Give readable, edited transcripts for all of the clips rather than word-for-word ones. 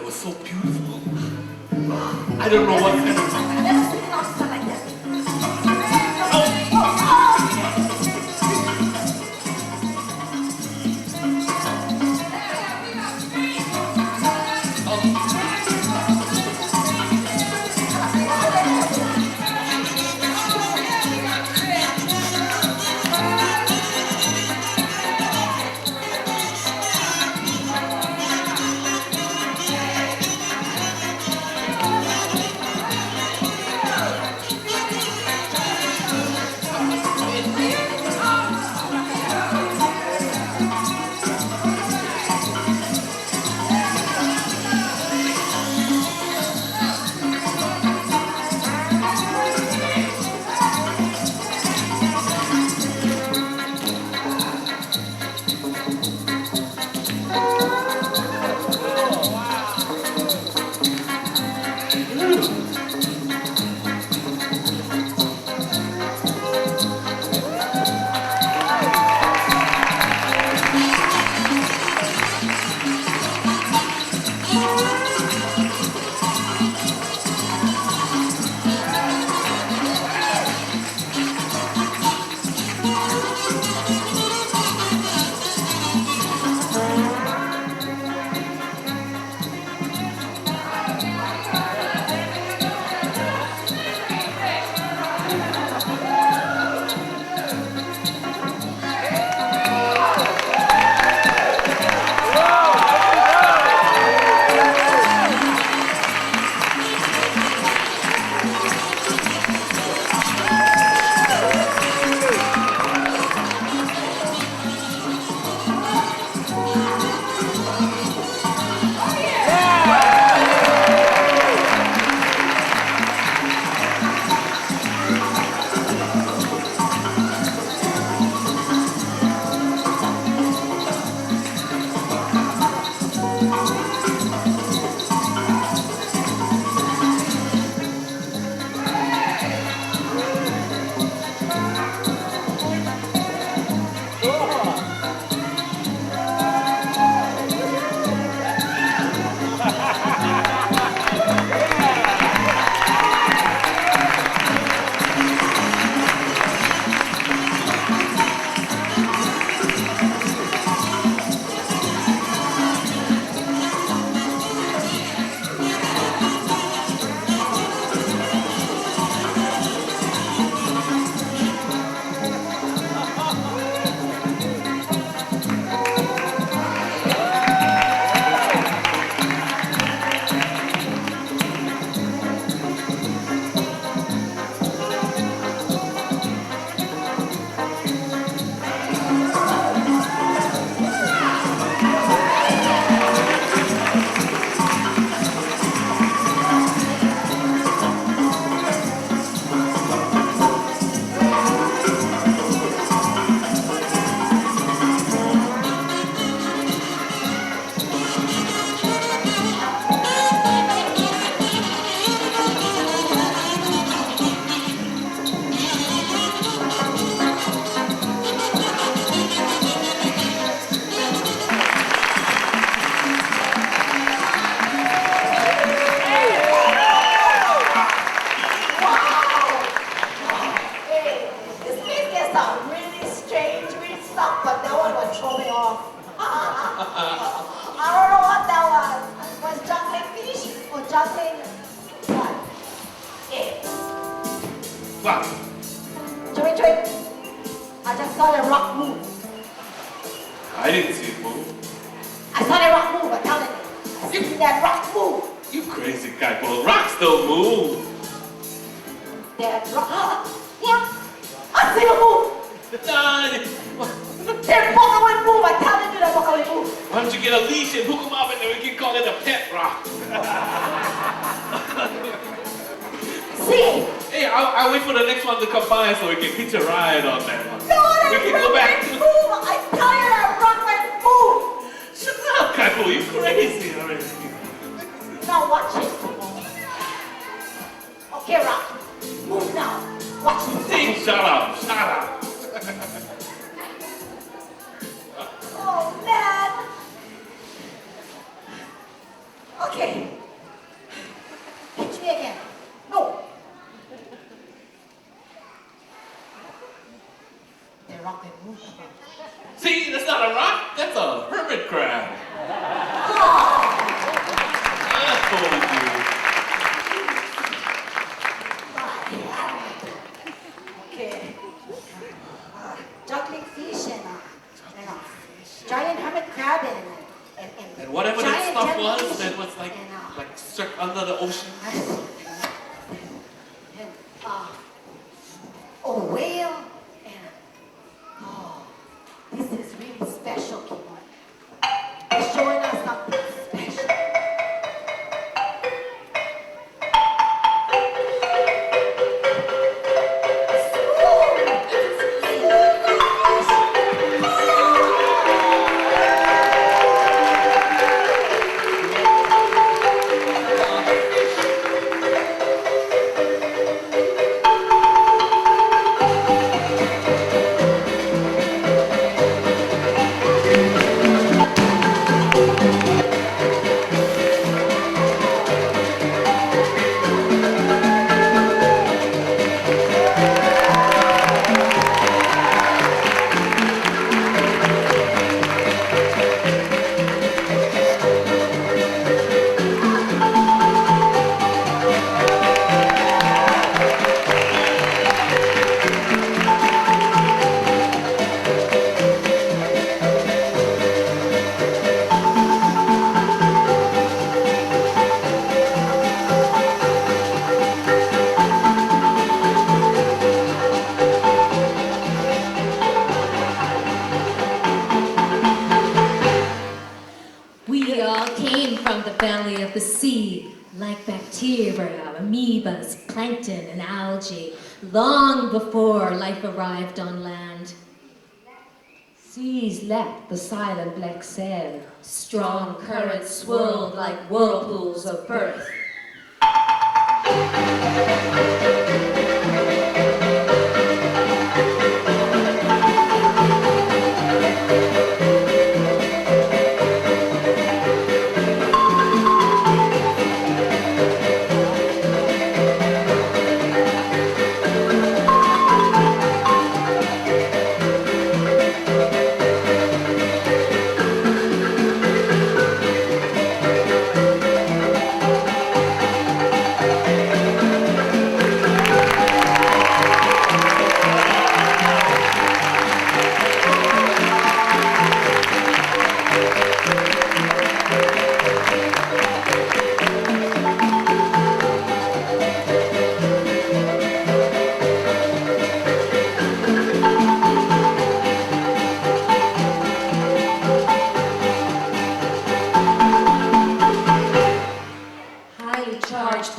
it was so beautiful. I don't know what kind of... What? Joey, I just saw a rock move. I didn't see it move. I saw a rock move, I'm telling you. I see that rock move. You crazy guy, well, rocks don't move. That rock. Yeah, I see a move. That Buckaway move, I'm telling you that Buckaway move. Why don't you get a leash and hook him up and then we can call it a pet rock? See? Hey, I'll wait for the next one to come by so we can hitch a ride on that one. No, we can go back to move. I tell you that Rockman move. Shut up, Kaipo, you crazy already. Now watch it. Okay, Rock. Move now. Watch it. Hey, shut up, shut up. Oh, man. Okay. Catch me again. No. The rock and move. See, that's not a rock, that's a hermit crab. I told you. Okay. Juggling fish and giant hermit crab And whatever that giant stuff was, jellyfish that was like stuck under the ocean. And a whale and this is really special, Kim. They're showing us something special. We all came from the family of the sea, like bacteria, amoebas, plankton, and algae, long before life arrived on land. Seas lapped the silent black sand. Strong currents swirled like whirlpools of birth.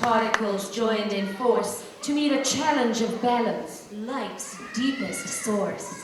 Particles joined in force to meet a challenge of balance, life's deepest source.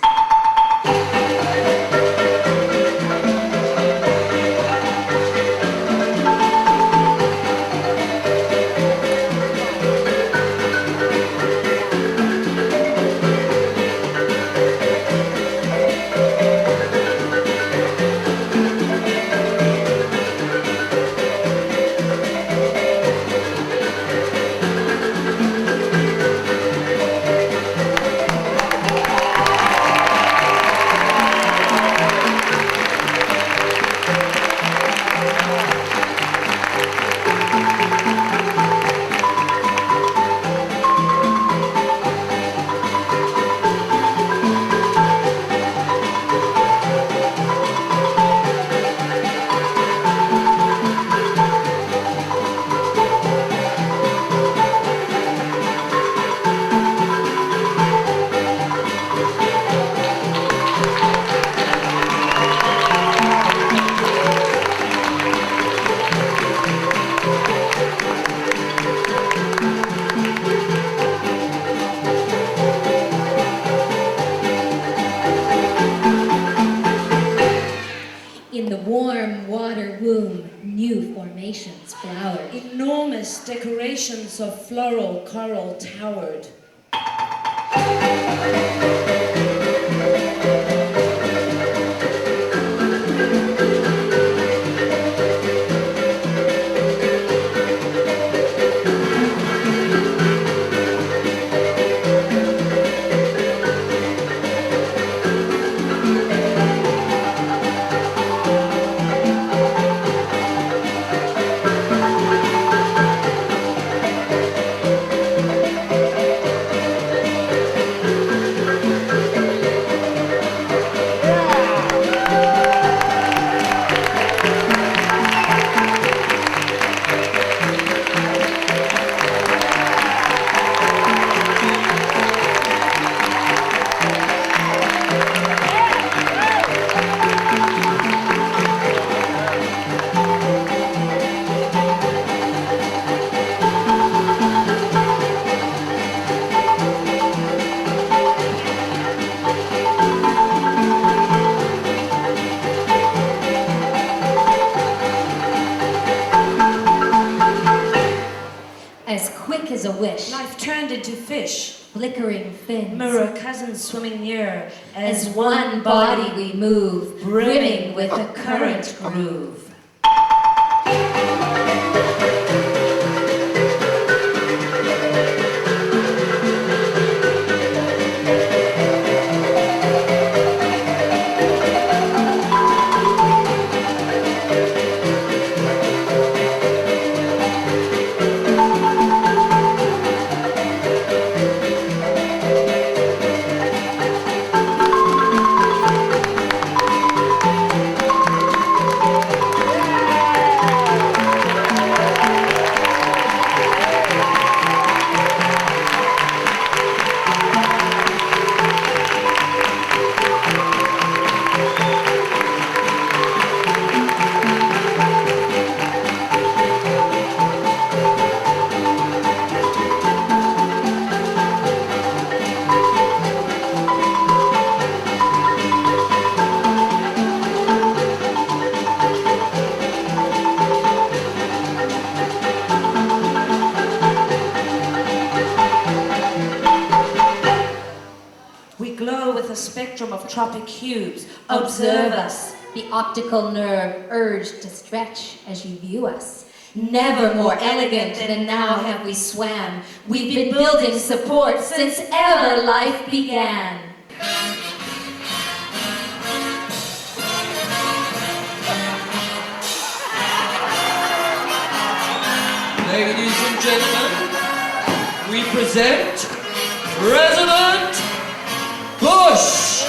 In the warm water womb, new formations flowered. Enormous decorations of floral coral towered. as a wish. Life turned into fish. Flickering fins. Mirror cousins swimming near. As one body we move, brimming with a current groove. A spectrum of tropic hues. Observe us, the optical nerve urged to stretch as you view us. Never more elegant than now have we swam. We've been building support since ever life began. Ladies and gentlemen, we present President Bush!